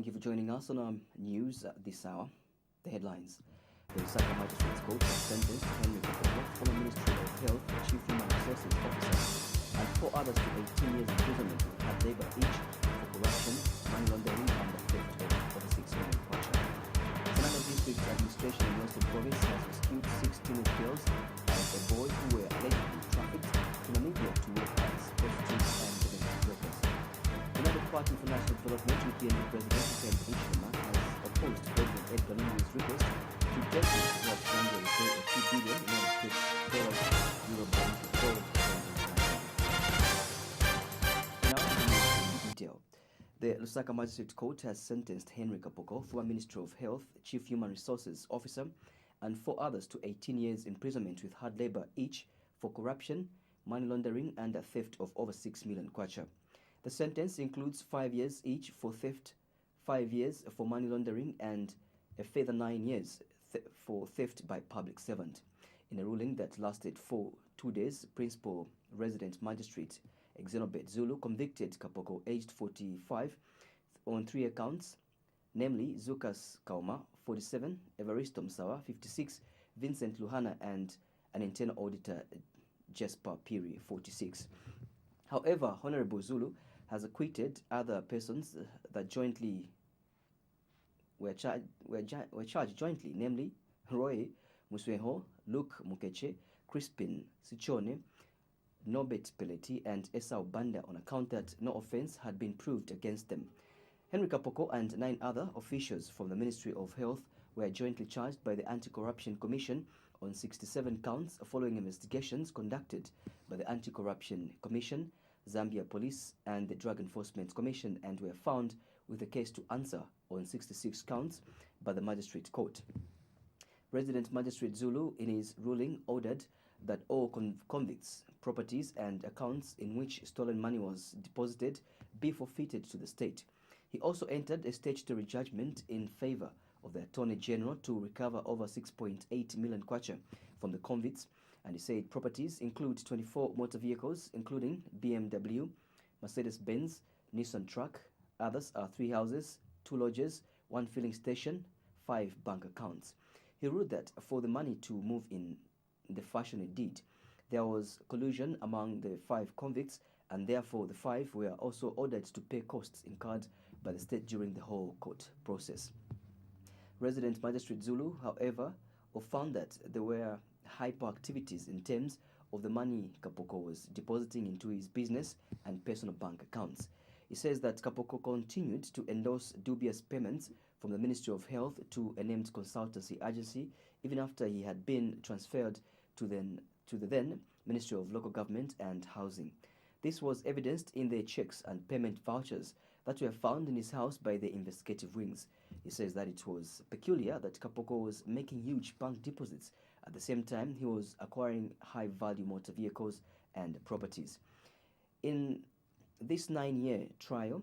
you for joining us on our news this hour. The headlines. The Lusaka Magistrates Court has sentenced Henry Kapoko, former Ministry of Health Chief Human Resources Officer, and 4 others to 18 years imprisonment with hard labor each for corruption, money laundering, and the theft of over 6 million kwacha. Zambia District Administration in Western Province has rescued 6 teenage girls and a boy who were allegedly trafficked to Namibia to work as prostitutes and domestic workers. United Party for National Development UPND President Hakainde Hichilema has opposed President Edgar Lungu's request to Turkey to help Zambia repay a $2 billion United States euro bond borrowed from international. Now, in detail. The Lusaka Magistrate Court has sentenced Henry Kapoko, former Minister of Health, Chief Human Resources Officer, and 4 others to 18 years imprisonment with hard labor each for corruption, money laundering, and the theft of over 6 million kwacha. The sentence includes 5 years each for theft, 5 years for money laundering, and a further 9 years for theft by public servant. In a ruling that lasted for 2 days, Principal Resident Magistrate Xenobet Zulu convicted Kapoko, aged 45, on 3 accounts, namely Zukas Kauma, 47, Evaristo Msawa, 56, Vincent Luhana, and an internal auditor, Jesper Piri, 46. However, Honorable Zulu has acquitted other persons that jointly were charged jointly, namely Roy Musweho, Luke Mukeche, Crispin Sichone, Norbert Peleti, and Esau Banda, on account that no offense had been proved against them. Henry Kapoko and 9 other officials from the Ministry of Health were jointly charged by the Anti-Corruption Commission on 67 counts following investigations conducted by the Anti-Corruption Commission, Zambia Police, and the Drug Enforcement Commission, and were found with a case to answer on 66 counts by the Magistrate Court. Resident Magistrate Zulu, in his ruling, ordered that all convicts' properties and accounts in which stolen money was deposited be forfeited to the state. He also entered a statutory judgment in favor of the Attorney General to recover over 6.8 million kwacha from the convicts, and he said properties include 24 motor vehicles, including BMW, Mercedes-Benz, Nissan truck. Others are 3 houses, 2 lodges, 1 filling station, 5 bank accounts. He ruled that for the money to move in the fashion it did, there was collusion among the 5 convicts, and therefore the 5 were also ordered to pay costs incurred by the state during the whole court process. Resident Magistrate Zulu, however, found that there were hyperactivities in terms of the money Kapoko was depositing into his business and personal bank accounts. He says that Kapoko continued to endorse dubious payments from the Ministry of Health to a named consultancy agency even after he had been transferred to the then Ministry of Local Government and Housing. This was evidenced in the checks and payment vouchers that were found in his house by the investigative wings. He says that it was peculiar that Kapoko was making huge bank deposits. At the same time, he was acquiring high-value motor vehicles and properties. In this 9-year trial,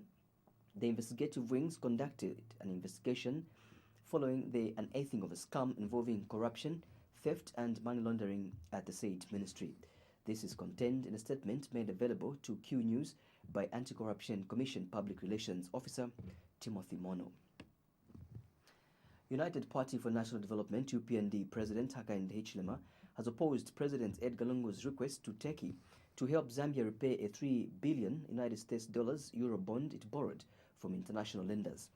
the investigative wings conducted an investigation following the unearthing of a scam involving corruption, theft, and money laundering at the said ministry. This is contained in a statement made available to Q News by Anti-Corruption Commission Public Relations Officer Timothy Mono. United Party for National Development UPND President Hakainde Hichilema has opposed President Edgar Lungu's request to Turkey to help Zambia repay a $3 billion United States euro bond it borrowed from international lenders.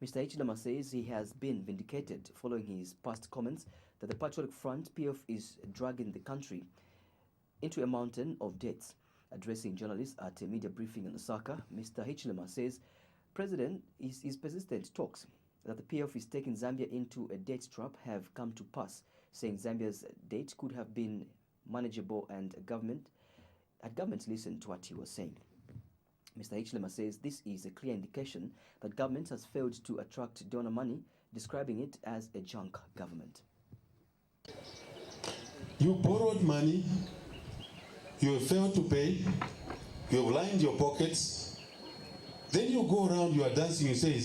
Mr. Hichilema says he has been vindicated following his past comments that the Patriotic Front PF is dragging the country into a mountain of debts. Addressing journalists at a media briefing in Lusaka, Mr. Hichilema says his persistent talks that the PF is taking Zambia into a debt trap have come to pass, saying Zambia's debt could have been manageable and government listened to what he was saying. Mr. Hichilema says this is a clear indication that government has failed to attract donor money, describing it as a junk government. You borrowed money, you have failed to pay, you have lined your pockets, then you go around, you are dancing, you say,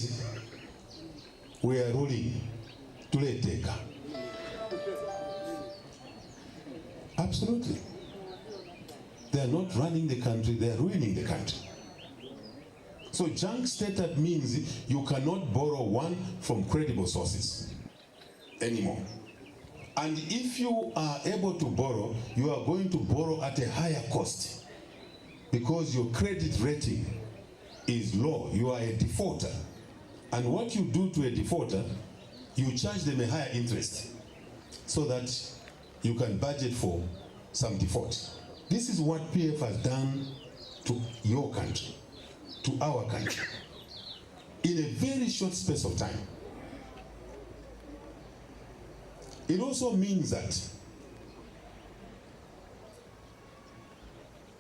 we are ruling, tuleteka. Absolutely. They are not running the country, they are ruining the country. So junk status means you cannot borrow one from credible sources anymore. And if you are able to borrow, you are going to borrow at a higher cost because your credit rating is low. You are a defaulter. And what you do to a defaulter, you charge them a higher interest so that you can budget for some default. This is what PF has done to your country, to our country, in a very short space of time. It also means that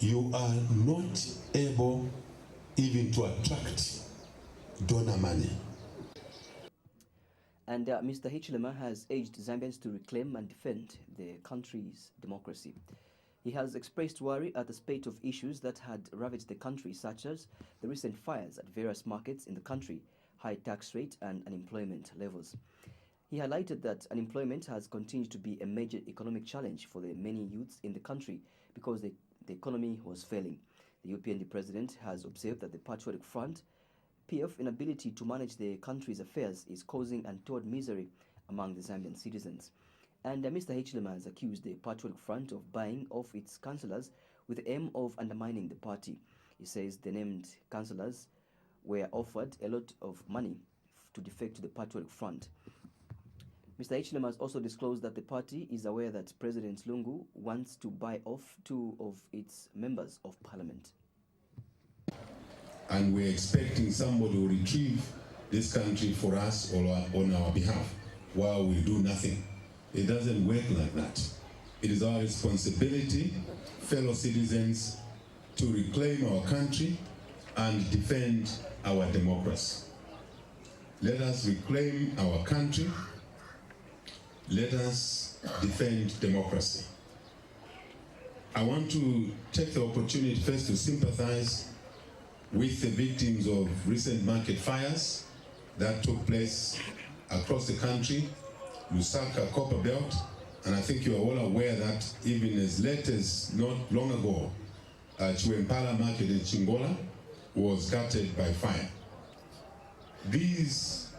you are not able even to attract donor money. And Mr. Hichilema has urged Zambians to reclaim and defend the country's democracy. He has expressed worry at the spate of issues that had ravaged the country, such as the recent fires at various markets in the country, high tax rate, and unemployment levels. He highlighted that unemployment has continued to be a major economic challenge for the many youths in the country because the economy was failing. The UPND president has observed that the Patriotic Front PF inability to manage the country's affairs is causing untold misery among the Zambian citizens. And Mr. Hichilema has accused the Patriotic Front of buying off its councillors with the aim of undermining the party. He says the named councillors were offered a lot of money to defect to the Patriotic Front. Mr. Hichilema has also disclosed that the party is aware that President Lungu wants to buy off 2 of its members of parliament. And we're expecting somebody to retrieve this country for us or on our behalf while we do nothing. It doesn't work like that. It is our responsibility, fellow citizens, to reclaim our country and defend our democracy. Let us reclaim our country. Let us defend democracy. I want to take the opportunity first to sympathize with the victims of recent market fires that took place across the country, Lusaka, Copperbelt, and I think you are all aware that even as late as not long ago, Chiwempala market in Chingola was gutted by fire. These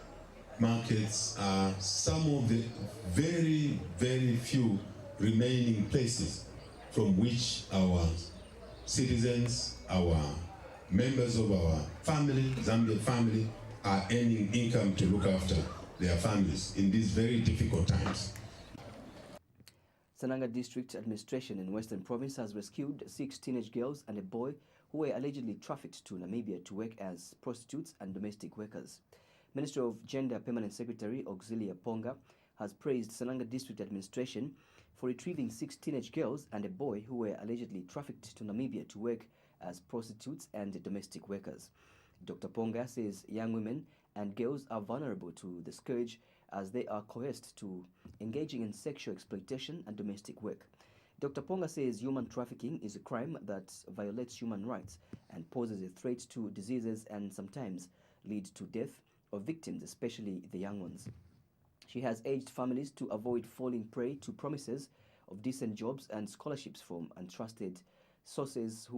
markets are some of the very, very few remaining places from which our citizens, our members of our family, Zambian family, are earning income to look after their families in these very difficult times. Sananga District Administration in Western Province has rescued 6 teenage girls and a boy who were allegedly trafficked to Namibia to work as prostitutes and domestic workers. Minister of Gender Permanent Secretary Auxilia Ponga has praised Sananga District Administration for retrieving 6 teenage girls and a boy who were allegedly trafficked to Namibia to work as prostitutes and domestic workers. Dr. Ponga says young women and girls are vulnerable to the scourge as they are coerced to engaging in sexual exploitation and domestic work. Dr. Ponga says human trafficking is a crime that violates human rights and poses a threat to diseases and sometimes lead to death of victims, especially the young ones. She has urged families to avoid falling prey to promises of decent jobs and scholarships from untrusted sources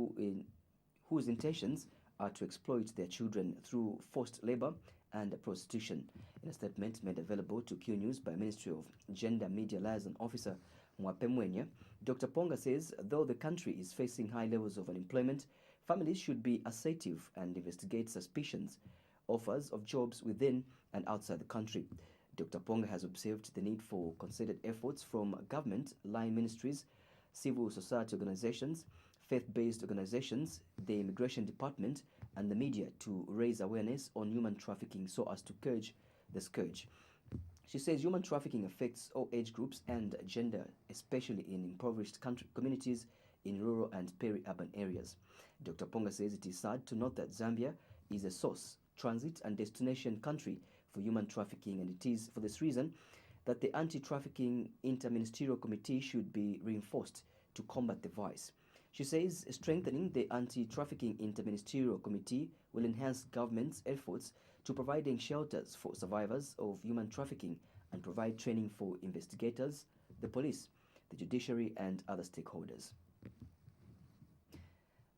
whose intentions are to exploit their children through forced labor and prostitution. In a statement made available to Q News by Ministry of Gender, Media, Liaison Officer Mwapemwenya, Dr. Ponga says though the country is facing high levels of unemployment, families should be assertive and investigate suspicions, offers of jobs within and outside the country. Dr. Ponga has observed the need for concerted efforts from government, line ministries, civil society organizations, faith-based organizations, the Immigration Department, and the media to raise awareness on human trafficking so as to curb the scourge. She says human trafficking affects all age groups and gender, especially in impoverished communities in rural and peri-urban areas. Dr. Ponga says it is sad to note that Zambia is a source, transit, and destination country for human trafficking, and it is for this reason that the Anti-Trafficking Inter-Ministerial Committee should be reinforced to combat the vice. She says strengthening the Anti-Trafficking Inter-Ministerial Committee will enhance government's efforts to providing shelters for survivors of human trafficking and provide training for investigators, the police, the judiciary, and other stakeholders.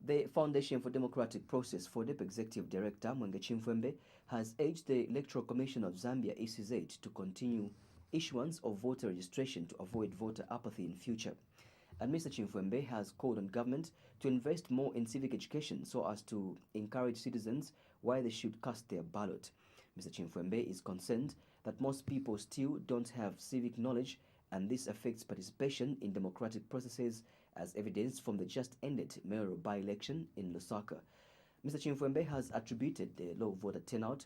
The Foundation for Democratic Process FODEP Executive Director Mwenge Chimfwembe has urged the Electoral Commission of Zambia ECZ to continue issuance of voter registration to avoid voter apathy in future. And Mr. Chimfwembe has called on government to invest more in civic education so as to encourage citizens why they should cast their ballot. Mr. Chimfwembe is concerned that most people still don't have civic knowledge, and this affects participation in democratic processes, as evidenced from the just-ended mayoral by-election in Lusaka. Mr. Chimfwembe has attributed the low voter turnout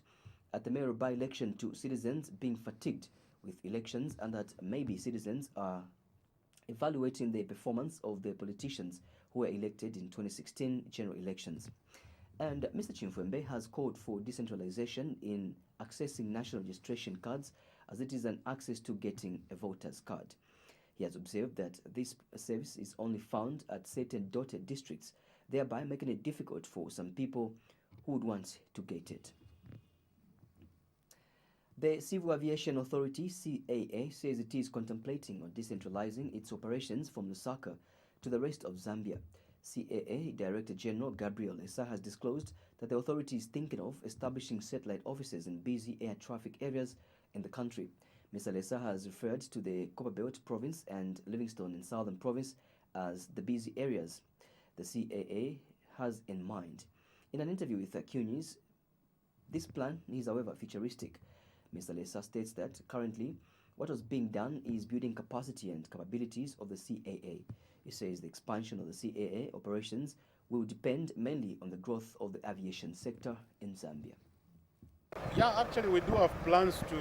at the mayoral by-election to citizens being fatigued with elections, and that maybe citizens are evaluating the performance of the politicians who were elected in 2016 general elections. And Mr. Chimfwembe has called for decentralization in accessing national registration cards, as it is an access to getting a voter's card. He has observed that this service is only found at certain dotted districts, thereby making it difficult for some people who would want to get it. The Civil Aviation Authority, CAA, says it is contemplating on decentralizing its operations from Lusaka to the rest of Zambia. CAA Director General Gabriel Essa has disclosed that the authority is thinking of establishing satellite offices in busy air traffic areas in the country. Mr. Lessa has referred to the Copperbelt province and Livingstone in Southern province as the busy areas the CAA has in mind. In an interview with Q News, this plan is, however, futuristic. Mr. Lessa states that currently what was being done is building capacity and capabilities of the CAA. He says the expansion of the CAA operations will depend mainly on the growth of the aviation sector in Zambia. Yeah, actually we do have plans to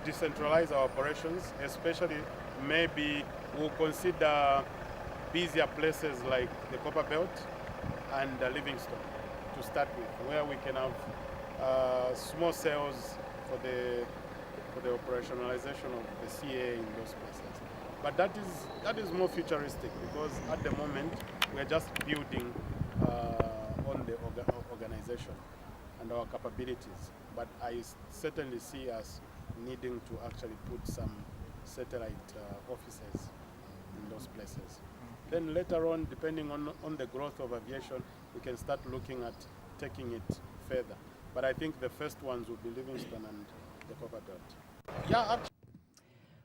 decentralize our operations, especially maybe we'll consider busier places like the Copperbelt and Livingstone to start with, where we can have small cells for the operationalization of the CAA in those places. But that is more futuristic, because at the moment we're just building on the organization and our capabilities. But I certainly see us needing to actually put some satellite offices in those places. Then later on, depending on the growth of aviation, we can start looking at taking it further. But I think the first ones will be Livingstone and the Copperbelt. Yeah.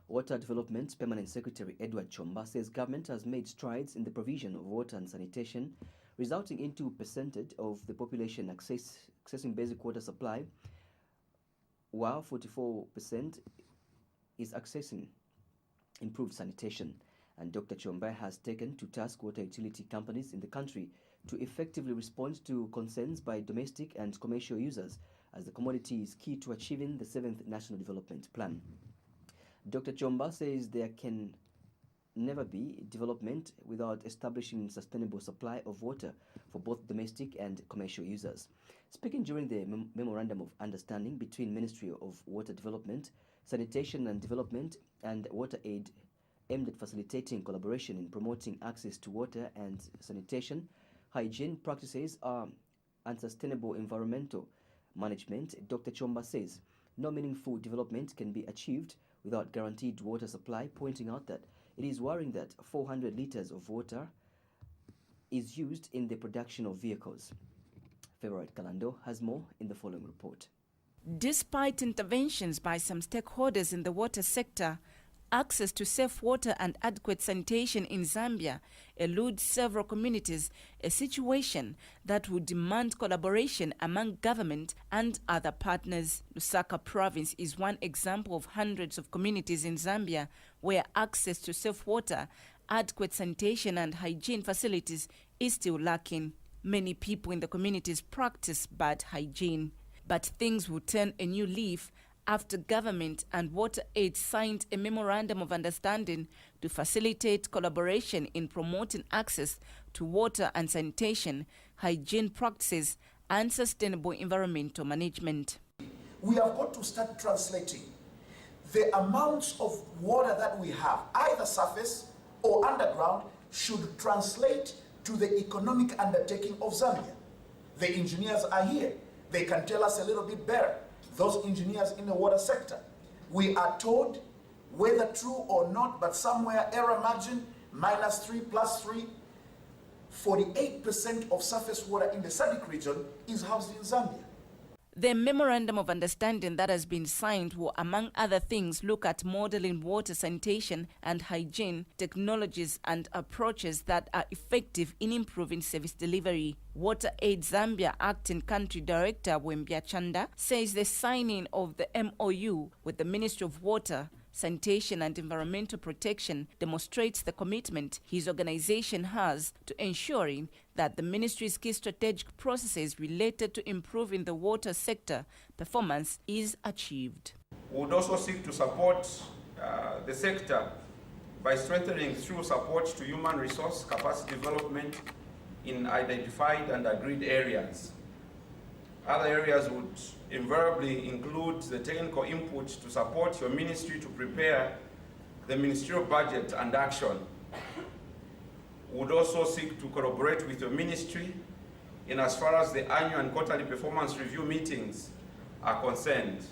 Water Development Permanent Secretary Edward Chomba says government has made strides in the provision of water and sanitation, resulting into percentage of the population accessing basic water supply, while 44% is accessing improved sanitation. And Dr. Chomba has taken to task water utility companies in the country to effectively respond to concerns by domestic and commercial users, as the commodity is key to achieving the 7th National Development Plan. Dr. Chomba says there can never be development without establishing sustainable supply of water for both domestic and commercial users. Speaking during the Memorandum of Understanding between Ministry of Water Development, Sanitation and Development and Water Aid aimed at facilitating collaboration in promoting access to water and sanitation, hygiene practices and sustainable environmental management, Dr. Chomba says no meaningful development can be achieved without guaranteed water supply, pointing out that it is worrying that 400 liters of water is used in the production of vehicles. Favorite Kalando has more in the following report. Despite interventions by some stakeholders in the water sector, access to safe water and adequate sanitation in Zambia eludes several communities, a situation that would demand collaboration among government and other partners. Lusaka province is one example of hundreds of communities in Zambia where access to safe water, adequate sanitation and hygiene facilities is still lacking. Many people in the communities practice bad hygiene. But things will turn a new leaf after government and Water Aid signed a memorandum of understanding to facilitate collaboration in promoting access to water and sanitation, hygiene practices, and sustainable environmental management. We have got to start translating the amounts of water that we have, either surface or underground, should translate to the economic undertaking of Zambia. The engineers are here. They can tell us a little bit better. Those engineers in the water sector. We are told, whether true or not, but somewhere error margin, -3, +3, 48% of surface water in the SADC region is housed in Zambia. The memorandum of understanding that has been signed will, among other things, look at modeling water sanitation and hygiene technologies and approaches that are effective in improving service delivery. Water Aid Zambia Acting Country Director Wembia Chanda says the signing of the MOU with the Ministry of Water, Sanitation and Environmental Protection demonstrates the commitment his organization has to ensuring that the ministry's key strategic processes related to improving the water sector performance is achieved. We would also seek to support the sector by strengthening through support to human resource capacity development in identified and agreed areas. Other areas would invariably include the technical input to support your ministry to prepare the ministerial budget and action. We would also seek to collaborate with your ministry in as far as the annual and quarterly performance review meetings are concerned.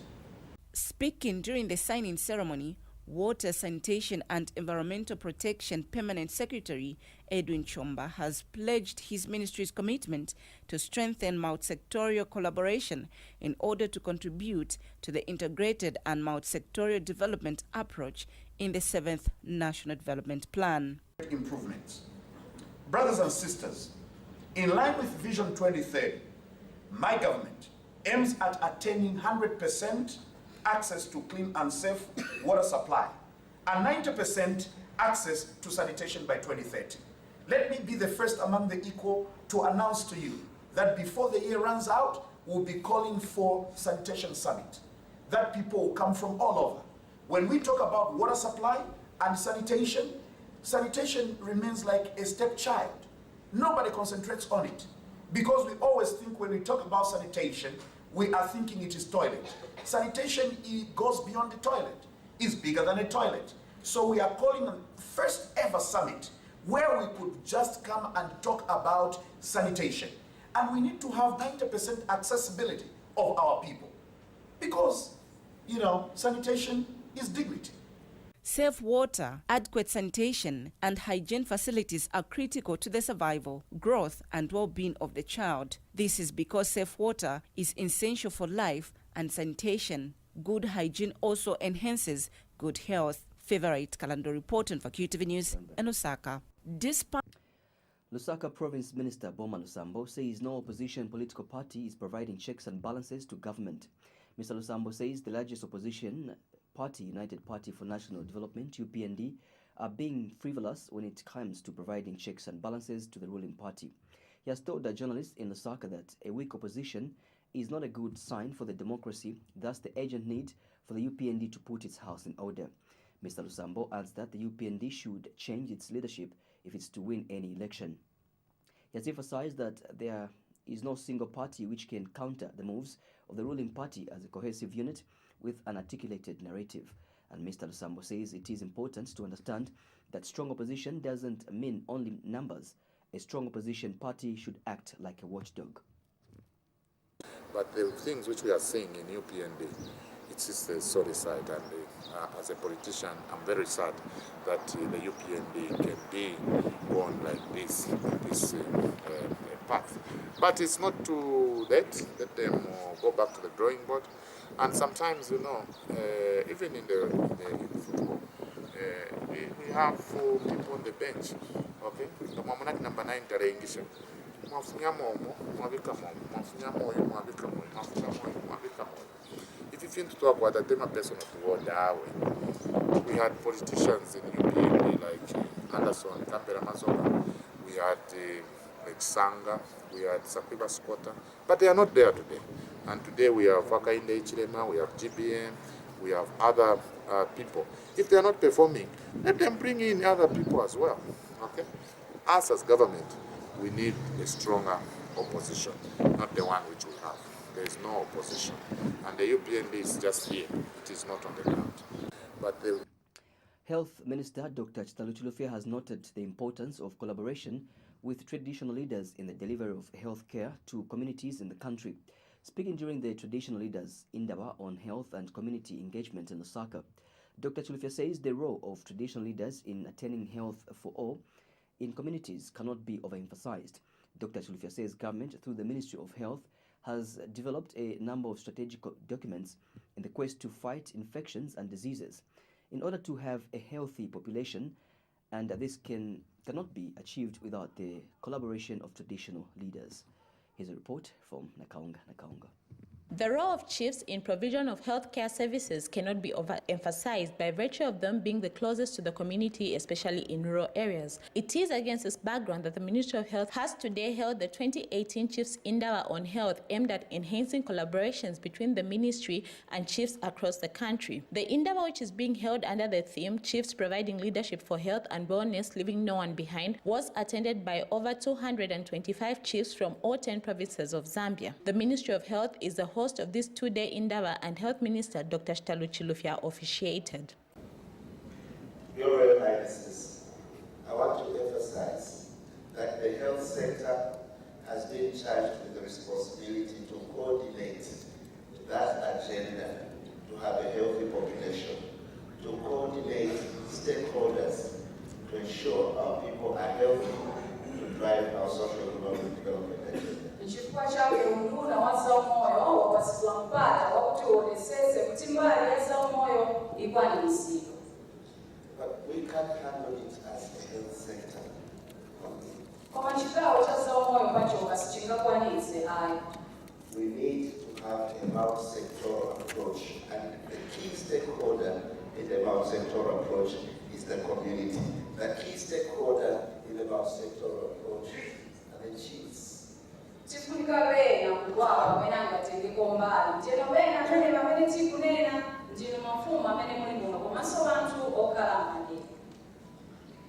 Speaking during the signing ceremony, Water, Sanitation and Environmental Protection Permanent Secretary Edwin Chomba has pledged his ministry's commitment to strengthen multi-sectorial collaboration in order to contribute to the integrated and multi-sectorial development approach in the 7th National Development Plan. Improvements. Brothers and sisters, in line with Vision 2030, my government aims at attaining 100% access to clean and safe water supply and 90% access to sanitation by 2030. Let me be the first among the equal to announce to you that before the year runs out, we'll be calling for sanitation summit, that people will come from all over. When we talk about water supply and sanitation, sanitation remains like a stepchild. Nobody concentrates on it because we always think when we talk about sanitation, we are thinking it is toilet. Sanitation goes beyond the toilet. It's bigger than a toilet. So we are calling a first ever summit where we could just come and talk about sanitation. And we need to have 90% accessibility of our people. Because, you know, sanitation is dignity. Safe water, adequate sanitation, and hygiene facilities are critical to the survival, growth, and well-being of the child. This is because safe water is essential for life and sanitation. Good hygiene also enhances good health. Favorite Kalando reporting for QTV News in Lusaka. Despite Lusaka Province Minister Boma Lusambo says no opposition political party is providing checks and balances to government. Mr. Lusambo says the largest opposition party, United Party for National Development, UPND, are being frivolous when it comes to providing checks and balances to the ruling party. He has told the journalists in Lusaka that a weak opposition is not a good sign for the democracy, thus the urgent need for the UPND to put its house in order. Mr. Lusambo adds that the UPND should change its leadership if it's to win any election. He has emphasized that there is no single party which can counter the moves of the ruling party as a cohesive unit with an articulated narrative. And Mr. Lusambo says it is important to understand that strong opposition doesn't mean only numbers. A strong opposition party should act like a watchdog. But the things which we are seeing in UPND, it is the sorry side, and as a politician, I'm very sad that the UPND can be going like this path. But it's not too late. Let them go back to the drawing board. And sometimes, you know, even in football, we have people on the bench. Okay, number 9 tarengisha. If you think to talk about the person of the world, we had politicians in UPND like Anderson, Campbell Amazola, we had like Sanga, we had Sapiba Squatter, but they are not there today. And today we have Vakainde Ichilema, we have GBN, we have other people. If they are not performing, let them bring in other people as well. Okay? Us as government, we need a stronger opposition, not the one which we have. There is no opposition. And the UPND is just here. It is not on the ground. But the Health Minister Dr. Chitaluchilufia has noted the importance of collaboration with traditional leaders in the delivery of health care to communities in the country. Speaking during the Traditional Leaders Indaba on health and community engagement in Lusaka, Dr. Chilufia says the role of traditional leaders in attaining health for all in communities cannot be overemphasized. Dr. Chilufya says government, through the Ministry of Health, has developed a number of strategic documents in the quest to fight infections and diseases in order to have a healthy population, and this cannot be achieved without the collaboration of traditional leaders. Here's a report from Nakaunga. The role of chiefs in provision of healthcare services cannot be overemphasized by virtue of them being the closest to the community, especially in rural areas. It is against this background that the Ministry of Health has today held the 2018 Chiefs Indawa on Health, aimed at enhancing collaborations between the ministry and chiefs across the country. The Indawa, which is being held under the theme Chiefs Providing Leadership for Health and Wellness, Leaving No One Behind, was attended by over 225 chiefs from all 10 provinces of Zambia. The Ministry of Health is the host of this two-day Indawa, and Health Minister Dr. Chilufya officiated. Your Royal Highnesses, I want to emphasize that the health sector has been charged with the responsibility to coordinate that agenda to have a healthy population, to coordinate stakeholders to ensure our people are healthy, to drive our socio-economic development agenda. But we can't handle it as a health sector. We need to have a multi-sectoral approach, and the key stakeholder in the multi-sectoral approach is the community. The key stakeholder in the multi-sectoral approach are the chiefs.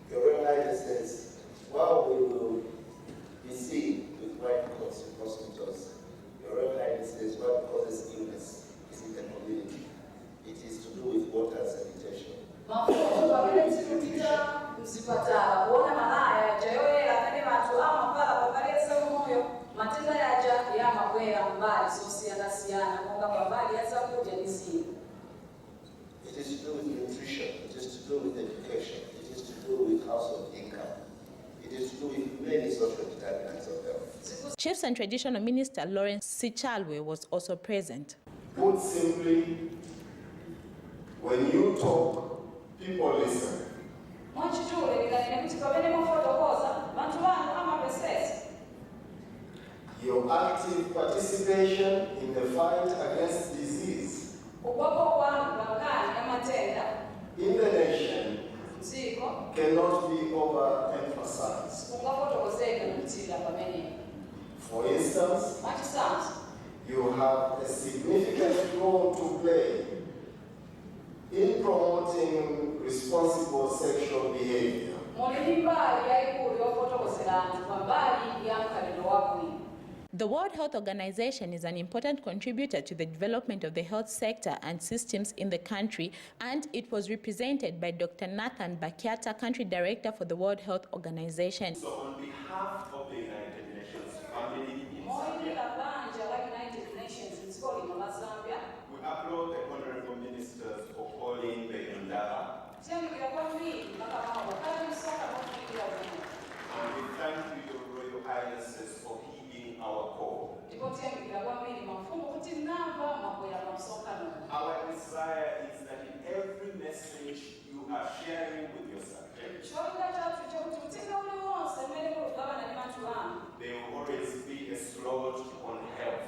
Your Royal Highnesses, while we will be seen with white coats in hospitals, Your Royal Highnesses, what causes illness is in the community. It is to do with water and sanitation. It is to do with nutrition, it is to do with education, it is to do with household income, it is to do with many social determinants of health. Chiefs and Traditional Minister Lawrence Sichalwe was also present. Put simply, when you talk, people listen. Your active participation in the fight against disease in the nation cannot be overemphasized. For instance, you have a significant role to play in promoting responsible sexual behavior. The World Health Organization is an important contributor to the development of the health sector and systems in the country, and it was represented by Dr. Nathan Bakiata, Country Director for the World Health Organization. So on behalf of the United Nations family in Zambia, we applaud the Honorable Ministers for calling the Indawa. And we thank you, Your Royal Highnesses, for heeding our call. Our desire is that in every message you are sharing with your subjects, there will always be a slot on health.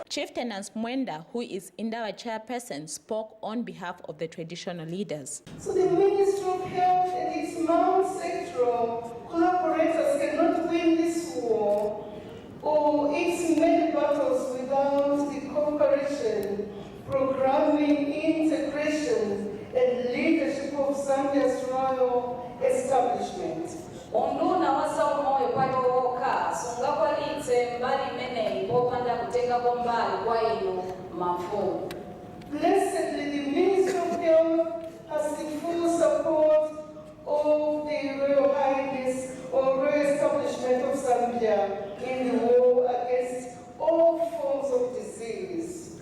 Chief Tenance Mwenda, who is Indawa chairperson, spoke on behalf of the traditional leaders. So the Ministry of Health and its multi-sectoral collaborators cannot win this war or its many battles without the cooperation, programming, integration, and leadership of Zambia's royal establishment. Blessedly, the Ministry of Health has the full support of the Royal Highness or Royal Establishment of Zambia in the war against all forms of disease.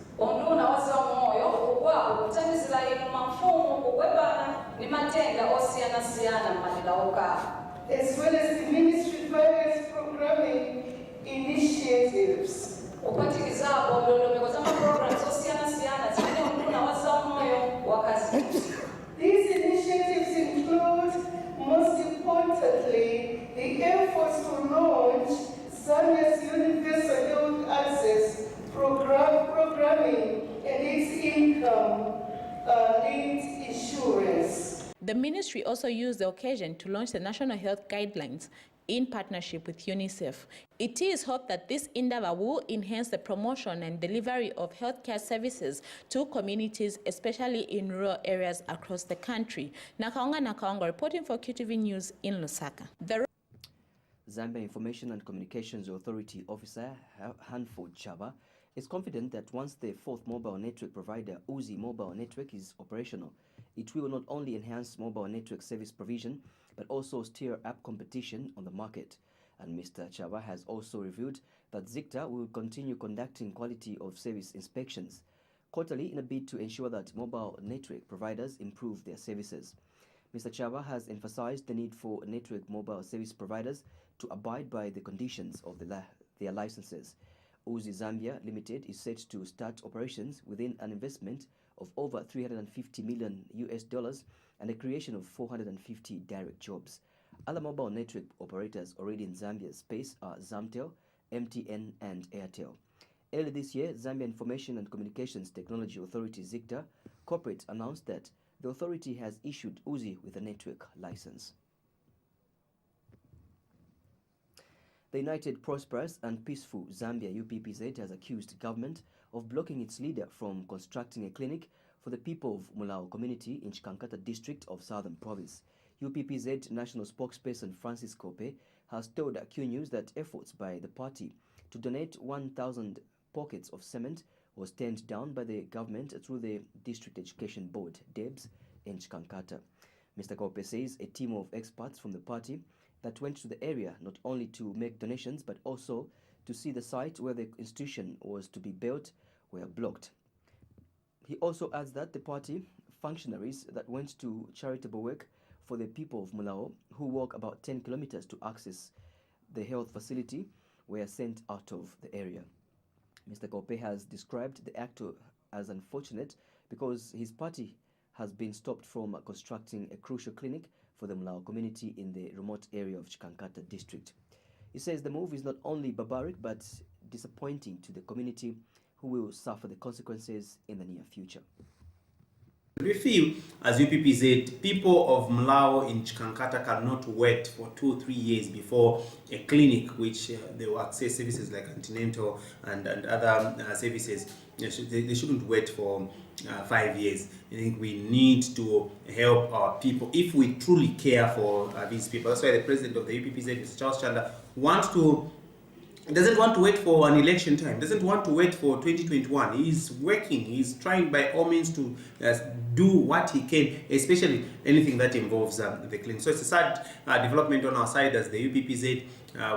as well as the ministry's various programming initiatives. These initiatives include, most importantly, the efforts to launch Zambia's Universal Health Access programming and its income-linked insurance. The ministry also used the occasion to launch the National Health Guidelines in partnership with UNICEF. It is hoped that this endeavor will enhance the promotion and delivery of healthcare services to communities, especially in rural areas across the country. Nakaonga reporting for QTV News in Lusaka. Zambia Information and Communications Authority Officer Hanford Chaba is confident that once the fourth mobile network provider, Uzi Mobile Network, is operational, it will not only enhance mobile network service provision, but also stir up competition on the market. And Mr. Chaba has also revealed that ZICTA will continue conducting quality of service inspections quarterly in a bid to ensure that mobile network providers improve their services. Mr. Chaba has emphasized the need for network mobile service providers to abide by the conditions of their licenses. Uzi Zambia Limited is set to start operations within an investment of over $350 million and the creation of 450 direct jobs. Other mobile network operators already in Zambia's space are Zamtel, MTN, and Airtel. Early this year, Zambia Information and Communications Technology Authority ZICTA Corporate announced that the authority has issued Uzi with a network license. The United Prosperous and Peaceful Zambia UPPZ has accused government of blocking its leader from constructing a clinic for the people of Mulao community in Chikankata district of Southern Province. UPPZ national spokesperson Francis Kope has told Q News that efforts by the party to donate 1,000 pockets of cement was turned down by the government through the District Education Board, DEBS, in Chikankata. Mr. Kope says a team of experts from the party that went to the area not only to make donations but also to see the site where the institution was to be built were blocked. He also adds that the party functionaries that went to charitable work for the people of Mulao, who walk about 10 kilometers to access the health facility, were sent out of the area. Mr. Kope has described the act as unfortunate because his party has been stopped from constructing a crucial clinic for the Mulao community in the remote area of Chikankata district. He says the move is not only barbaric but disappointing to the community, who will suffer the consequences in the near future. We feel, as UPPZ, people of Mulao in Chikankata cannot wait for 2 or 3 years before a clinic which they will access services like antenatal and other services. They shouldn't wait for 5 years. I think we need to help our people if we truly care for these people. That's why the president of the UPPZ, Mr. Charles Chanda, doesn't want to wait for an election time, doesn't want to wait for 2021. He's working, he's trying by all means to do what he can, especially anything that involves the clinic. So it's a sad development on our side as the UPPZ.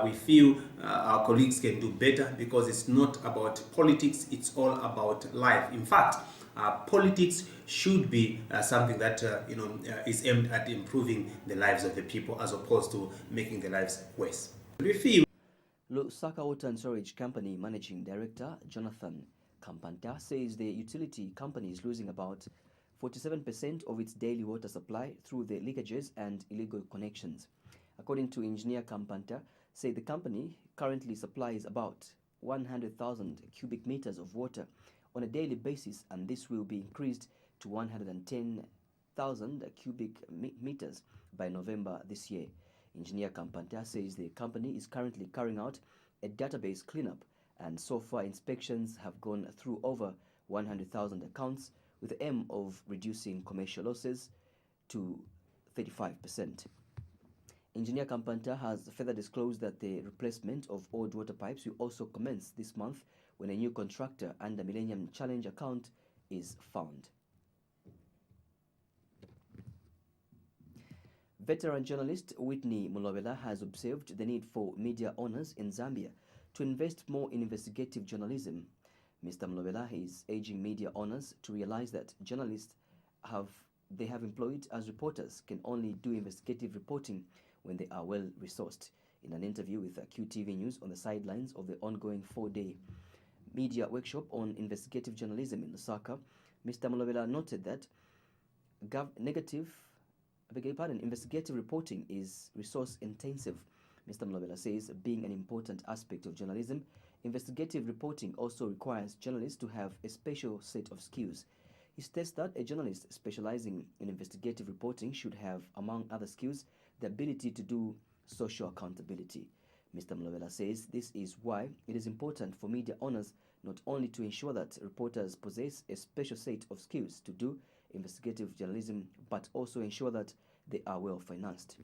We feel our colleagues can do better because it's not about politics, it's all about life. In fact, politics should be something that is aimed at improving the lives of the people as opposed to making their lives worse. We feel Lusaka Water and Storage Company Managing Director Jonathan Kampanta says the utility company is losing about 47% of its daily water supply through the leakages and illegal connections. According to Engineer Kampanta, say the company currently supplies about 100,000 cubic meters of water on a daily basis, and this will be increased to 110,000 cubic meters by November this year. Engineer Kampanta says the company is currently carrying out a database cleanup, and so far inspections have gone through over 100,000 accounts with the aim of reducing commercial losses to 35%. Engineer Kampanta has further disclosed that the replacement of old water pipes will also commence this month when a new contractor under Millennium Challenge account is found. Veteran journalist Whitney Mulobela has observed the need for media owners in Zambia to invest more in investigative journalism. Mr. Mulobela is urging media owners to realize that journalists have they have employed as reporters can only do investigative reporting when they are well resourced. In an interview with QTV News on the sidelines of the ongoing 4-day media workshop on investigative journalism in Lusaka, Mr. Mulobela noted that investigative reporting is resource intensive. Mr. Mulobela says, being an important aspect of journalism, investigative reporting also requires journalists to have a special set of skills. He states that a journalist specializing in investigative reporting should have, among other skills, the ability to do social accountability. Mr. Mulobela says this is why it is important for media owners not only to ensure that reporters possess a special set of skills to do investigative journalism, but also ensure that they are well financed.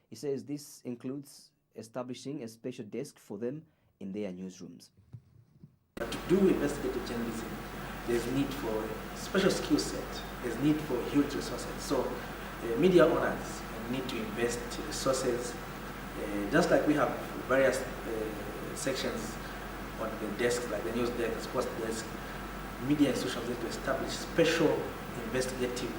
He says this includes establishing a special desk for them in their newsrooms. To do investigative journalism, there's need for a special skill set, there's need for huge resources. So media owners need to invest resources, just like we have various sections on the desk, like the news desk, the sports desk. Media institutions need to establish special investigative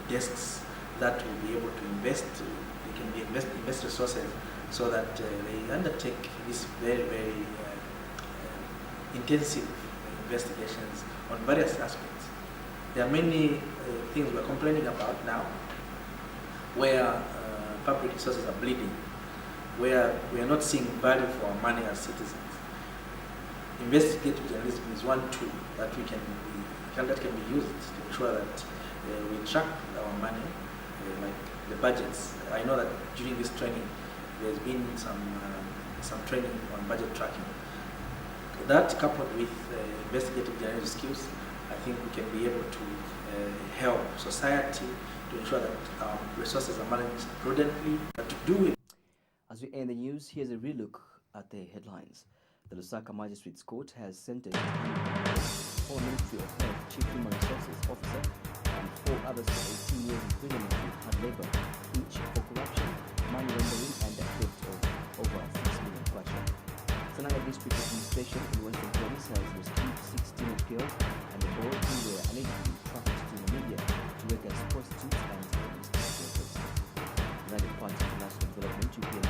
desks that will be able to invest, they can be invest resources so that they undertake these very, very intensive investigations on various aspects. There are many things we're complaining about now where public resources are bleeding, where we are not seeing value for our money as citizens. Investigative journalism is one tool that that can be used to ensure that we track our money, like the budgets. I know that during this training, there's been some training on budget tracking. That coupled with investigative journalism skills, I think we can be able to help society to ensure that our resources are managed prudently. To do it. As we end the news, here's a relook at the headlines. The Lusaka Magistrates Court has sentenced former Ministry of Health Chief Human Resources Officer and 4 others to 18 years imprisonment with hard labor, each for corruption, money laundering, and the theft of over 6 million kwacha. Sananga District Administration in Western Province has rescued 16 girls and a boy who were allegedly trafficked to Namibia to work as prostitutes and domestic workers. United Party for National Development, UPN